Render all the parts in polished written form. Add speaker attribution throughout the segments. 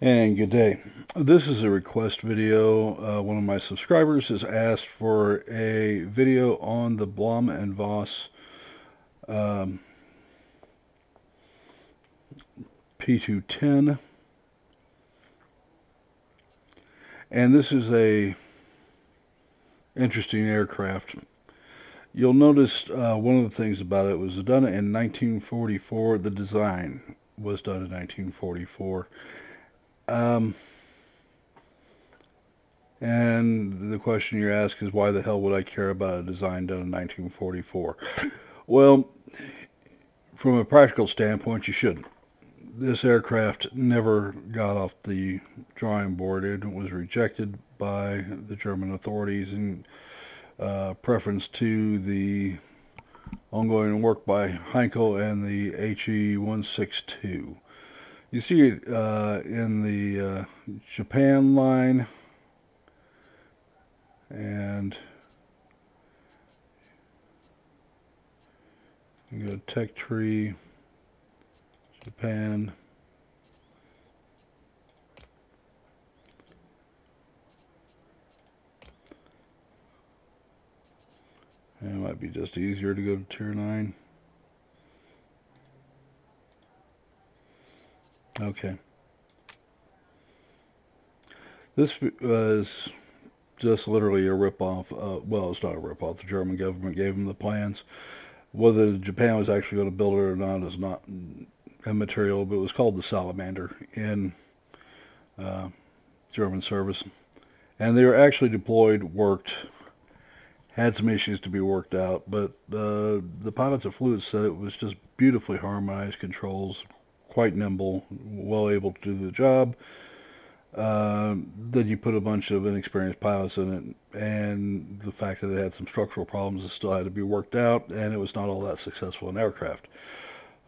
Speaker 1: And good day. This is a request video. One of my subscribers has asked for a video on the Blom and Voss um, P210. And this is a interesting aircraft. You'll notice one of the things about it was done in 1944. The design was done in 1944. And the question you ask is, why the hell would I care about a design done in 1944? Well, from a practical standpoint, you shouldn't. This aircraft never got off the drawing board. It was rejected by the German authorities in preference to the ongoing work by Heinkel and the HE-162. You see it in the Japan line, and you go Tech Tree, Japan. And it might be just easier to go to Tier 9. Okay. This was just literally a ripoff. Well, it's not a ripoff. The German government gave them the plans. Whether Japan was actually going to build it or not is not immaterial, but it was called the Salamander in German service. And they were actually deployed, worked, had some issues to be worked out, but the pilots that flew it said it was just beautifully harmonized controls, quite nimble, well able to do the job. Then you put a bunch of inexperienced pilots in it, and the fact that it had some structural problems that still had to be worked out, and it was not all that successful in aircraft.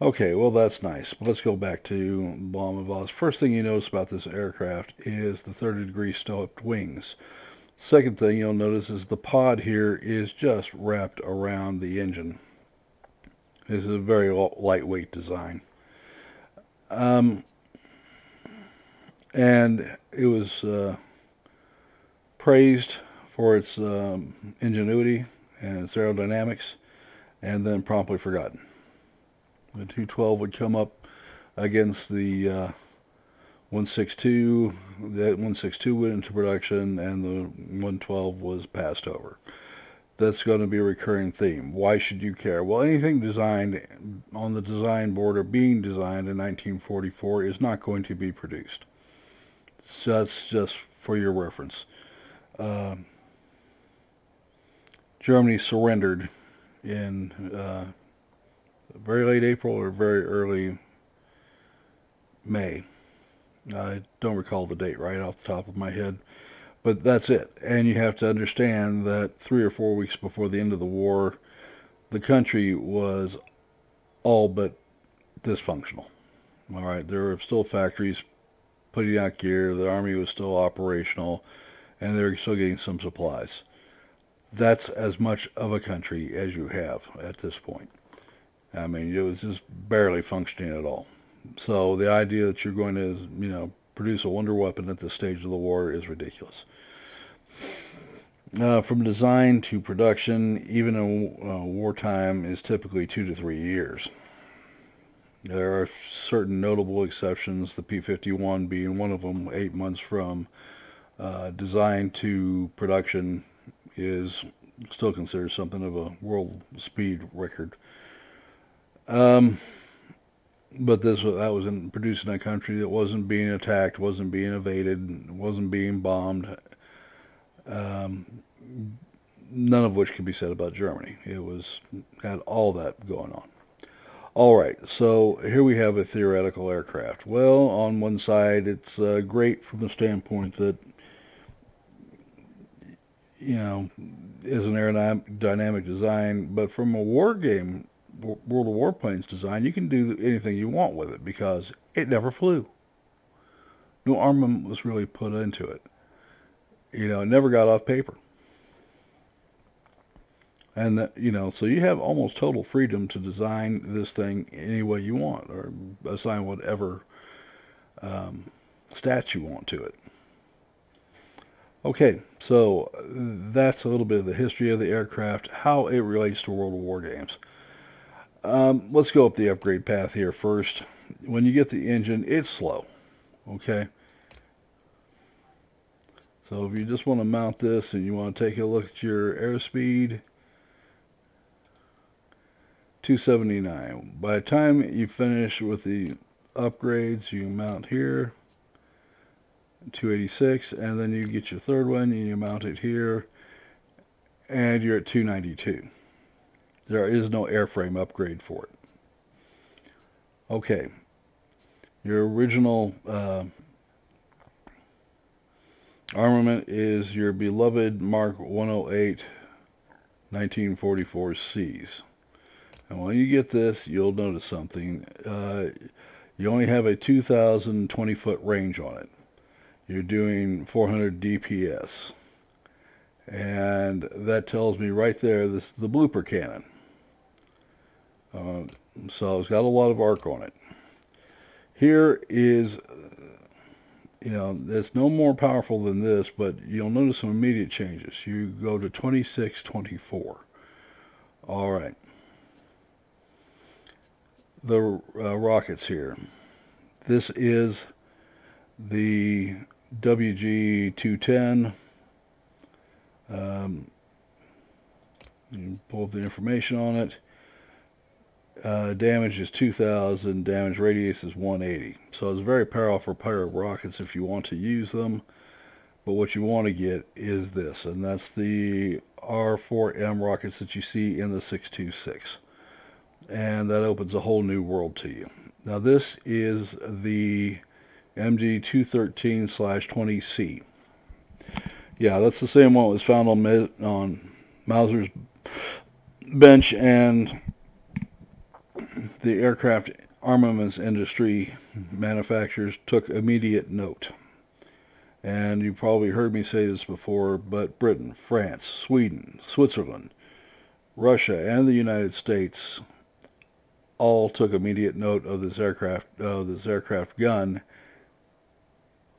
Speaker 1: Okay, well, that's nice, but let's go back to Blom and Voss. First thing you notice about this aircraft is the 30-degree sloped wings. Second thing you'll notice is the pod here is just wrapped around the engine. This is a very lightweight design. And it was praised for its ingenuity and its aerodynamics, and then promptly forgotten. The 212 would come up against the 162. That 162 went into production, and the 112 was passed over. That's going to be a recurring theme. Why should you care? Well, anything designed on the design board or being designed in 1944 is not going to be produced. So that's just for your reference. Germany surrendered in very late April or very early May. I don't recall the date right off the top of my head, but that's it. And you have to understand that 3 or 4 weeks before the end of the war, the country was all but dysfunctional. All right, there were still factories putting out gear, the army was still operational, and they were still getting some supplies. That's as much of a country as you have at this point. I mean, it was just barely functioning at all. So the idea that you're going to, produce a wonder weapon at this stage of the war is ridiculous. From design to production, even in wartime, is typically 2 to 3 years. There are certain notable exceptions, the P-51 being one of them. 8 months from design to production is still considered something of a world speed record. But that was produced in a country that wasn't being attacked, wasn't being invaded, wasn't being bombed. None of which could be said about Germany. It had all that going on. All right, so here we have a theoretical aircraft. Well, on one side, it's great from the standpoint that, is an aerodynamic design, but from a war game, World of Warplanes design, you can do anything you want with it because it never flew. No armament was really put into it. It never got off paper. And that, so you have almost total freedom to design this thing any way you want, or assign whatever stats you want to it. Okay, so that's a little bit of the history of the aircraft, how it relates to World War games. Let's go up the upgrade path here first. When you get the engine, it's slow. Okay. So if you just want to mount this and you want to take a look at your airspeed, 279. By the time you finish with the upgrades, you mount here, 286, and then you get your third one and you mount it here, and you're at 292. There is no airframe upgrade for it. Okay, your original armament is your beloved Mark 108 1944Cs. And when you get this, you'll notice something. You only have a 2,020 foot range on it. You're doing 400 DPS. And that tells me right there, this is the blooper cannon. So it's got a lot of arc on it. Here is, it's no more powerful than this, but you'll notice some immediate changes. You go to 2624. All right. The rockets here. This is the WG-210. You pull up the information on it. Damage is 2,000. Damage radius is 180. So it's very powerful pair of rockets if you want to use them. But what you want to get is this, and that's the R4M rockets that you see in the 626. And that opens a whole new world to you. Now this is the MG213/20C. Yeah, that's the same one that was found on Mauser's bench, and the aircraft armaments industry manufacturers took immediate note. And you probably heard me say this before, but Britain, France, Sweden, Switzerland, Russia, and the United States all took immediate note of this aircraft gun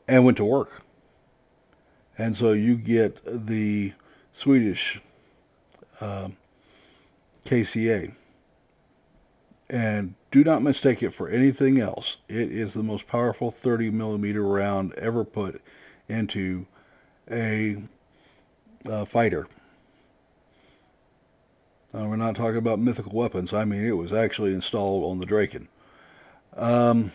Speaker 1: and went to work. And so you get the Swedish KCA. And do not mistake it for anything else. It is the most powerful 30 millimeter round ever put into a fighter. We're not talking about mythical weapons. I mean, it was actually installed on the Draken. And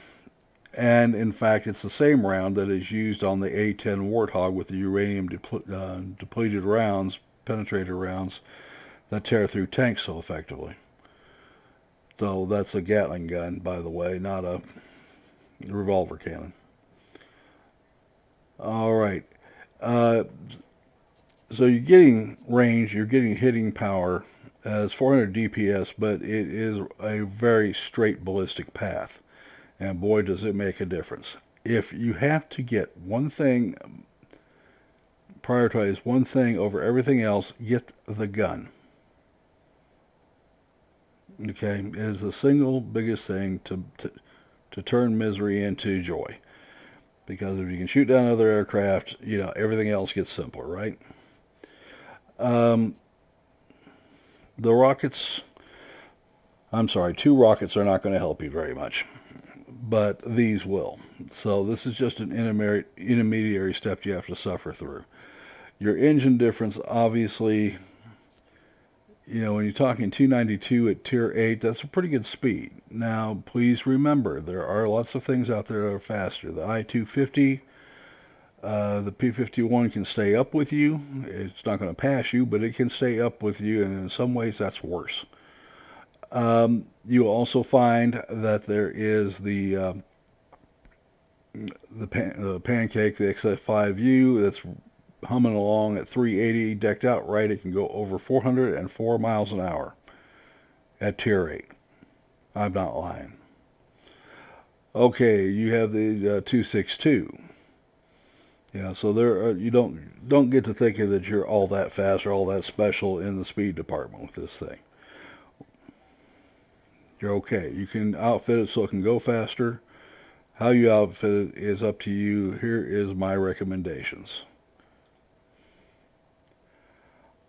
Speaker 1: in fact, it's the same round that is used on the A-10 Warthog with the uranium depleted rounds, penetrator rounds, that tear through tanks so effectively. So that's a Gatling gun, by the way, not a revolver cannon. All right. So you're getting range, you're getting hitting power. It's 400 DPS, but it is a very straight ballistic path. And boy, does it make a difference. If you have to get one thing, prioritize one thing over everything else, get the gun. Okay, it is the single biggest thing to turn misery into joy. Because if you can shoot down other aircraft, everything else gets simpler, right? The rockets, I'm sorry, 2 rockets are not going to help you very much, but these will. So this is just an intermediary step you have to suffer through. Your engine difference, obviously, when you're talking 292 at tier 8, that's a pretty good speed. Now, please remember, there are lots of things out there that are faster. The I-250, the P-51 can stay up with you. It's not going to pass you, but it can stay up with you, and in some ways that's worse. You also find that there is the Pancake, the XF5U, that's humming along at 380, decked out right. It can go over 404 miles an hour at tier 8. I'm not lying. Okay, you have the 262. So there you don't get to thinking that you're all that fast or all that special in the speed department with this thing. You're okay. You can outfit it so it can go faster. How you outfit it is up to you. Here is my recommendations.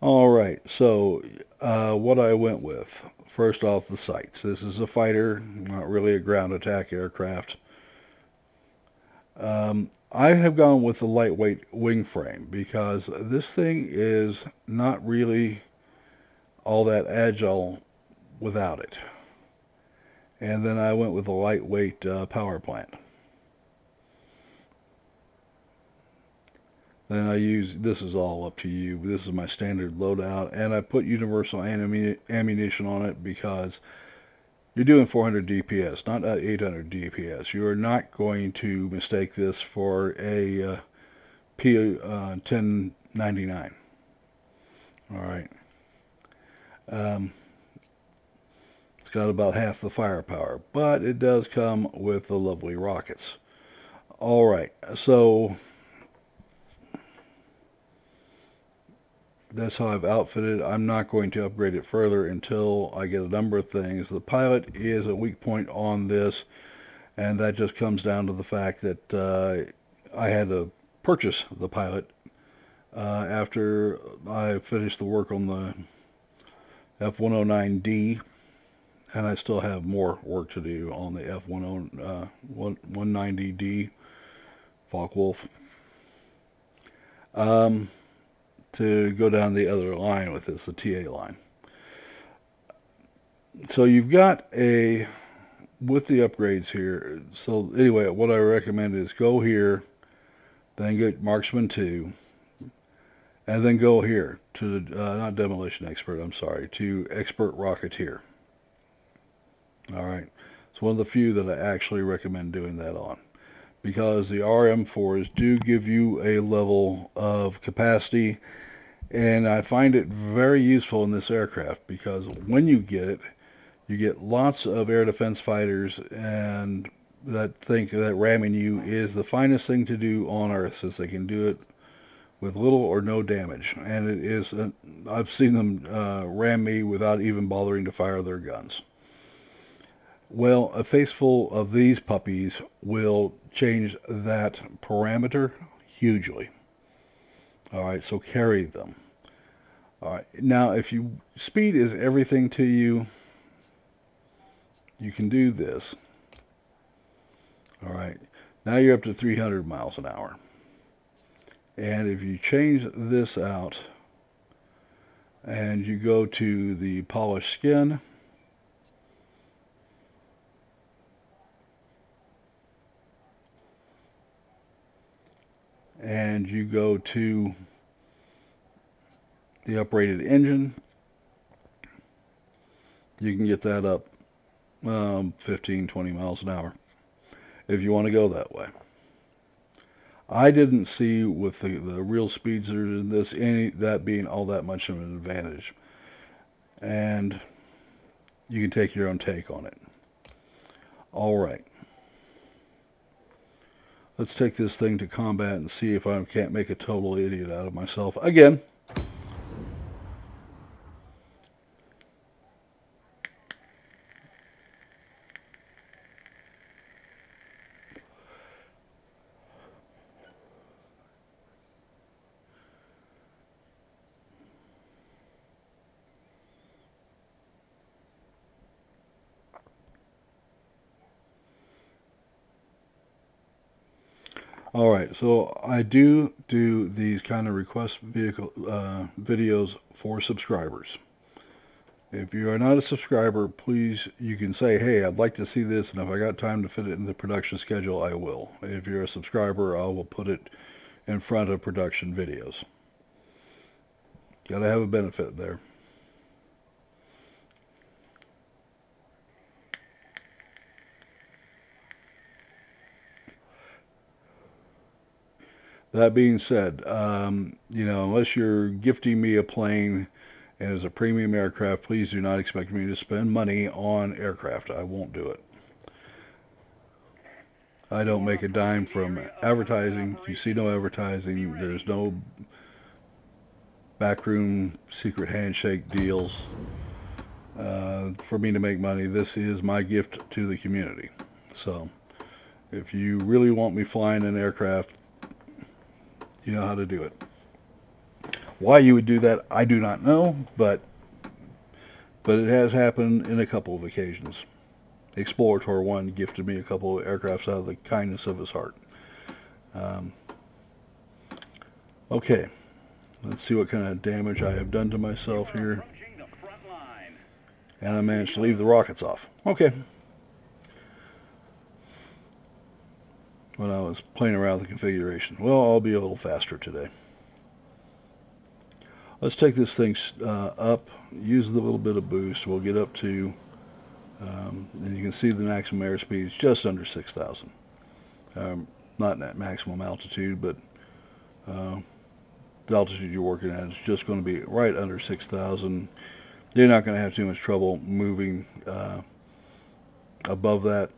Speaker 1: Alright, so what I went with. First off, the sights. This is a fighter, not really a ground attack aircraft. I have gone with the lightweight wing frame because this thing is not really all that agile without it. And then I went with a lightweight power plant. Then I use, this is all up to you, this is my standard loadout, and I put universal ammunition on it because you're doing 400 DPS, not 800 DPS. You are not going to mistake this for a P1099. Alright. It's got about half the firepower, but it does come with the lovely rockets. Alright, so that's how I've outfitted. I'm not going to upgrade it further until I get a number of things. The pilot is a weak point on this, and that just comes down to the fact that I had to purchase the pilot after I finished the work on the F-109D, and I still have more work to do on the F-190D Focke-Wulf. To go down the other line with this, the TA line. So you've got a, with the upgrades here, so anyway, what I recommend is go here, then get Marksman 2, and then go here to, not Demolition Expert, I'm sorry, to Expert Rocketeer. Alright, it's one of the few that I actually recommend doing that on, because the RM4s do give you a level of capacity, and I find it very useful in this aircraft because when you get it, you get lots of air defense fighters and that think that ramming you is the finest thing to do on Earth, since they can do it with little or no damage. And it is, I've seen them ram me without even bothering to fire their guns. Well, a faceful of these puppies will change that parameter hugely. Alright, so carry them. Alright, now if you, speed is everything to you, you can do this. Alright, now you're up to 300 miles an hour. And if you change this out, and you go to the polished skin, and you go to the uprated engine, you can get that up 15-20 miles an hour if you want to go that way. I didn't see with the real speeds that are in this that being all that much of an advantage, and you can take your own take on it. Alright, let's take this thing to combat and see if I can't make a total idiot out of myself again. Alright, so I do these kind of request vehicle videos for subscribers. If you are not a subscriber, please, you can say, hey, I'd like to see this, and if I got time to fit it in the production schedule, I will. If you're a subscriber, I will put it in front of production videos. Got to have a benefit there. That being said, you know, unless you're gifting me a plane as a premium aircraft, please do not expect me to spend money on aircraft. I won't do it. I don't make a dime from advertising. You see no advertising. There's no backroom secret handshake deals for me to make money. This is my gift to the community. So If you really want me flying an aircraft, you know how to do it. Why you would do that, I do not know, but it has happened in a couple of occasions. Explorator 1 gifted me a couple of aircrafts out of the kindness of his heart. Okay, let's see what kind of damage I have done to myself here. And I managed to leave the rockets off. Okay. When I was playing around with the configuration. Well, I'll be a little faster today. Let's take this thing up, use a little bit of boost. We'll get up to, and you can see the maximum airspeed is just under 6,000. Not at maximum altitude, but the altitude you're working at is just going to be right under 6,000. You're not going to have too much trouble moving above that.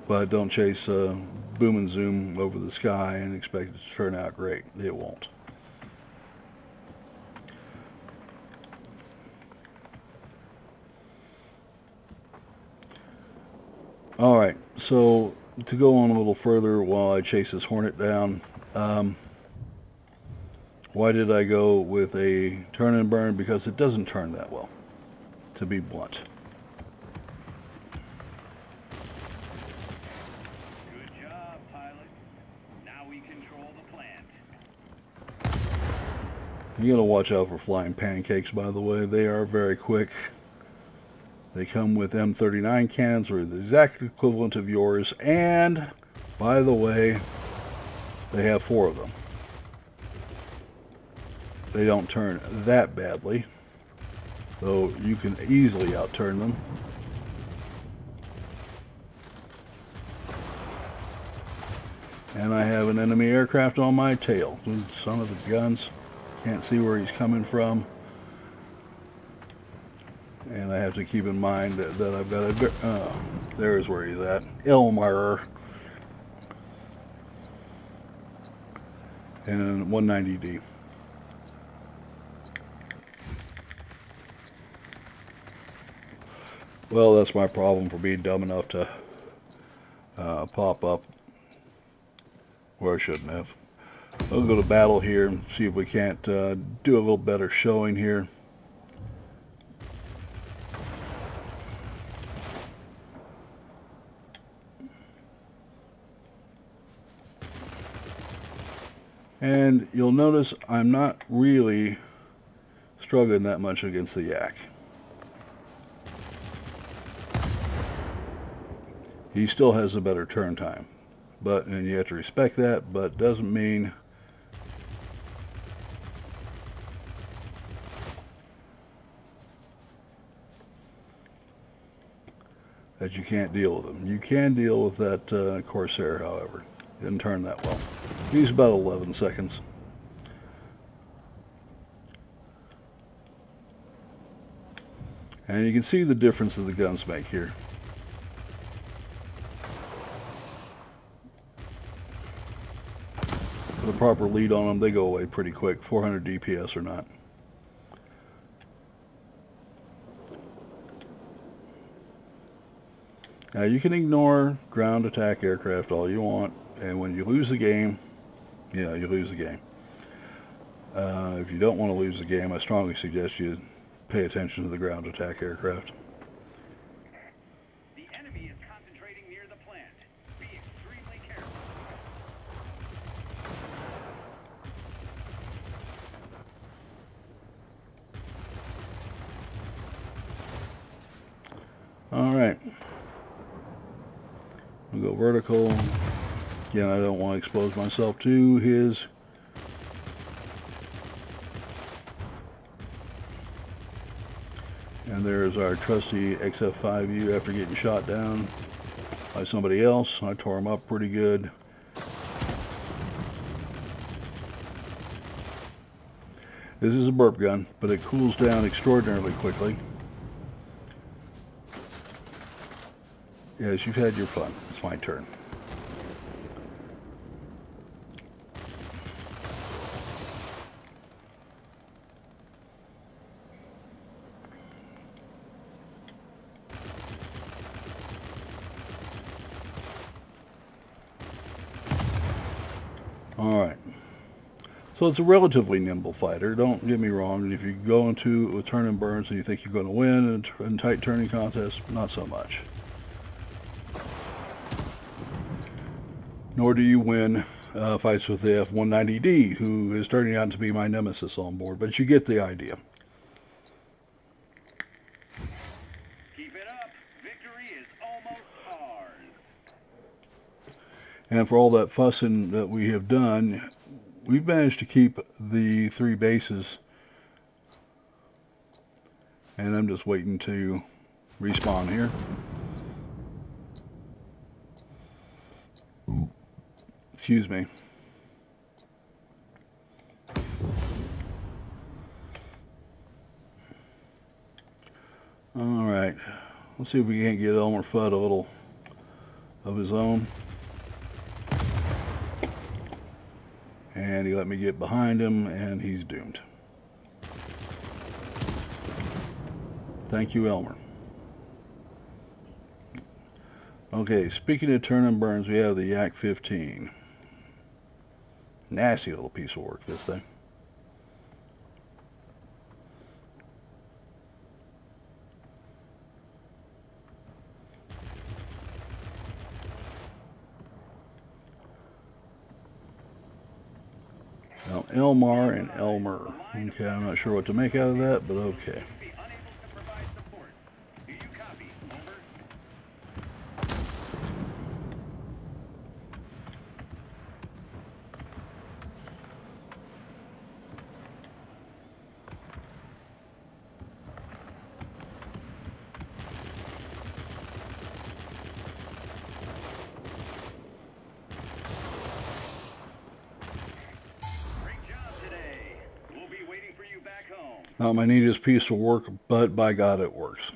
Speaker 1: But don't chase boom and zoom over the sky and expect it to turn out great. It won't. Alright, so to go on a little further while I chase this Hornet down, why did I go with a turn and burn? Because it doesn't turn that well, to be blunt. You gotta watch out for flying pancakes, by the way. They are very quick. They come with M39 cannons, or the exact equivalent of yours, and by the way, they have 4 of them. They don't turn that badly, though you can easily outturn them. And I have an enemy aircraft on my tail. Son of the guns. Can't see where he's coming from. And I have to keep in mind that I've got a... there's where he's at. Elmer. And 190D. Well, that's my problem for being dumb enough to pop up where I shouldn't have. We'll go to battle here and see if we can't do a little better showing here. And you'll notice I'm not really struggling that much against the Yak. He still has a better turn time, and you have to respect that, but doesn't mean that you can't deal with him. You can deal with that Corsair, however. Didn't turn that well. He's about 11 seconds. And you can see the difference that the guns make here. With a proper lead on them, they go away pretty quick, 400 DPS or not. Now you can ignore ground attack aircraft all you want, and when you lose the game, you know, you lose the game. If you don't want to lose the game, I strongly suggest you pay attention to the ground attack aircraft.
Speaker 2: The enemy is concentrating near the plant. Be extremely careful.
Speaker 1: All right. We'll go vertical. Again, I don't want to expose myself to his and there's our trusty XF5U after getting shot down by somebody else. I tore him up pretty good. This is a burp gun, but it cools down extraordinarily quickly. Yes, you've had your fun. It's my turn. Alright. So it's a relatively nimble fighter. Don't get me wrong. If you go into a turn and burns and you think you're going to win in tight turning contests, not so much. Nor do you win fights with the F-190D, who is turning out to be my nemesis on board. But you get the idea.
Speaker 2: Keep it up. Victory is almost ours.
Speaker 1: And for all that fussing that we have done, we've managed to keep the 3 bases. And I'm just waiting to respawn here. Excuse me. Alright. Let's see if we can't get Elmer Fudd a little of his own. And he let me get behind him, and he's doomed. Thank you, Elmer. Okay, speaking of turn and burns, we have the Yak 15. Nasty little piece of work, this thing. Now, Elmar and Elmer. Okay, I'm not sure what to make out of that, but okay.
Speaker 2: Be unable to provide support. Do you copy? Over. Great job today. We'll be waiting for you back home.
Speaker 1: Not my neatest piece of work, but by God it works.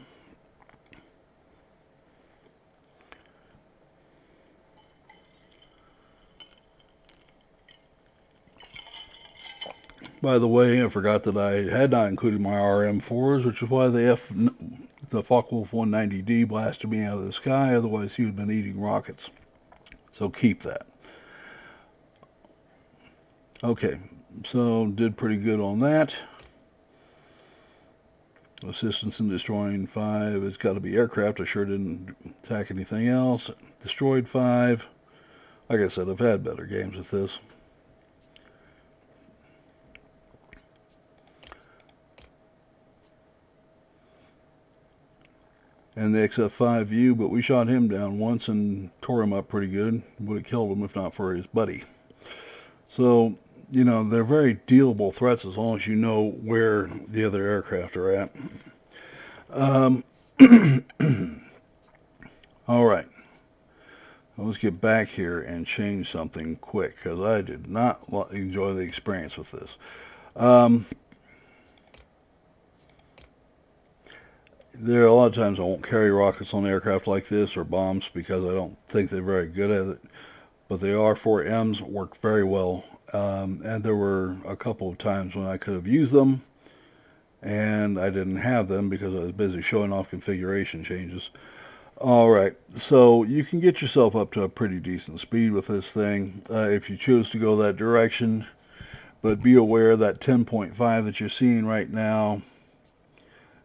Speaker 1: By the way, I forgot that I had not included my RM4s, which is why the Focke-Wulf 190D blasted me out of the sky. Otherwise, he would have been eating rockets. So keep that. Okay, so did pretty good on that. Assistance in destroying 5. It's got to be aircraft. I sure didn't attack anything else. Destroyed 5. Like I said, I've had better games with this. And the XF5U, but we shot him down once and tore him up pretty good. Would have killed him if not for his buddy. So, you know, they're very dealable threats as long as you know where the other aircraft are at. Alright. Let's get back here and change something quick, because I did not enjoy the experience with this. There are a lot of times I won't carry rockets on aircraft like this, or bombs, because I don't think they're very good at it. But the R4Ms work very well. And there were a couple of times when I could have used them, and I didn't have them because I was busy showing off configuration changes. Alright, so you can get yourself up to a pretty decent speed with this thing if you choose to go that direction. But be aware that 10.5 that you're seeing right now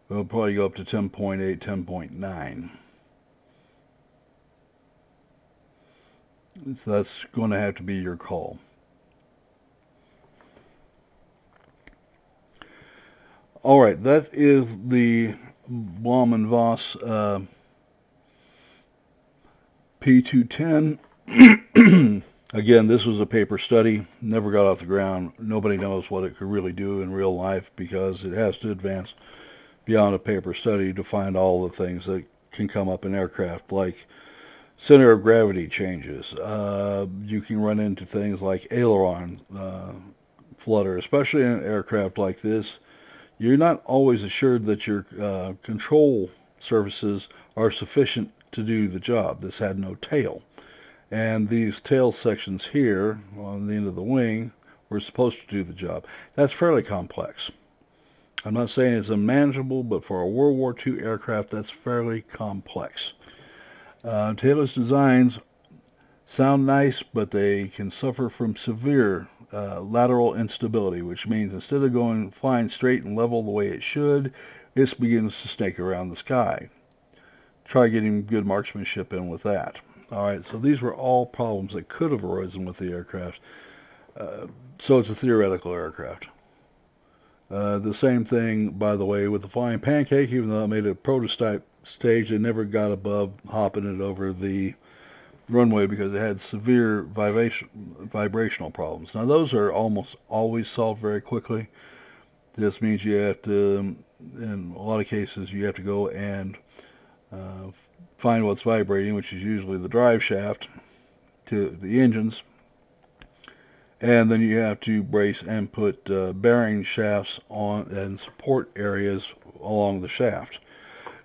Speaker 1: will probably go up to 10.8, 10.9. So that's going to have to be your call. Alright, that is the Blom and Voss P210. Again, this was a paper study, never got off the ground. Nobody knows what it could really do in real life because it has to advance beyond a paper study to find all the things that can come up in aircraft, like center of gravity changes. You can run into things like aileron flutter, especially in an aircraft like this. You're not always assured that your control surfaces are sufficient to do the job. This had no tail. And these tail sections here on the end of the wing were supposed to do the job. That's fairly complex. I'm not saying it's unmanageable, but for a World War II aircraft, that's fairly complex. Taylor's designs sound nice, but they can suffer from severe lateral instability, which means instead of flying straight and level the way it should, it begins to snake around the sky. Try getting good marksmanship in with that. All right, so these were all problems that could have arisen with the aircraft. So it's a theoretical aircraft. The same thing, by the way, with the Flying Pancake. Even though it made a prototype stage, it never got above hopping it over the runway because it had severe vibrational problems. Now, those are almost always solved very quickly. This means you have to, in a lot of cases, you have to go and find what's vibrating, which is usually the drive shaft to the engines. And then you have to brace and put bearing shafts on and support areas along the shaft.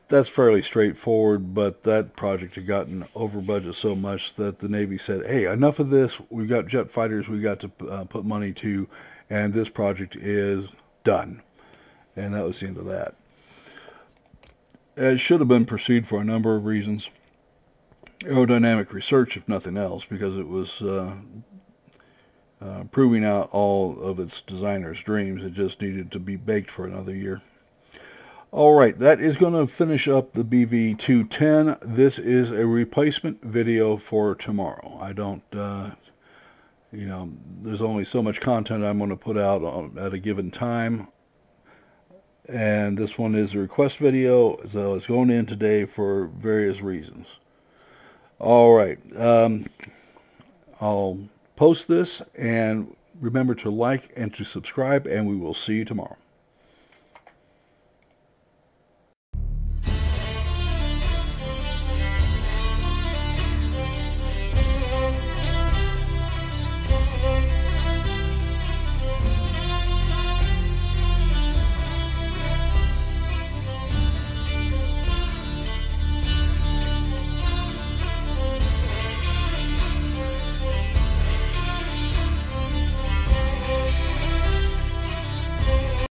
Speaker 1: That's fairly straightforward, but that project had gotten over budget so much that the Navy said, hey, enough of this. We've got jet fighters we've got to put money to, and this project is done. And that was the end of that. It should have been pursued for a number of reasons. Aerodynamic research, if nothing else, because it was proving out all of its designers' dreams. It just needed to be baked for another year. All right, that is going to finish up the BV-210. This is a replacement video for tomorrow. I don't, there's only so much content I'm going to put out at a given time. And this one is a request video, so it's going in today for various reasons. All right, I'll post this, and remember to like and to subscribe, and we will see you tomorrow.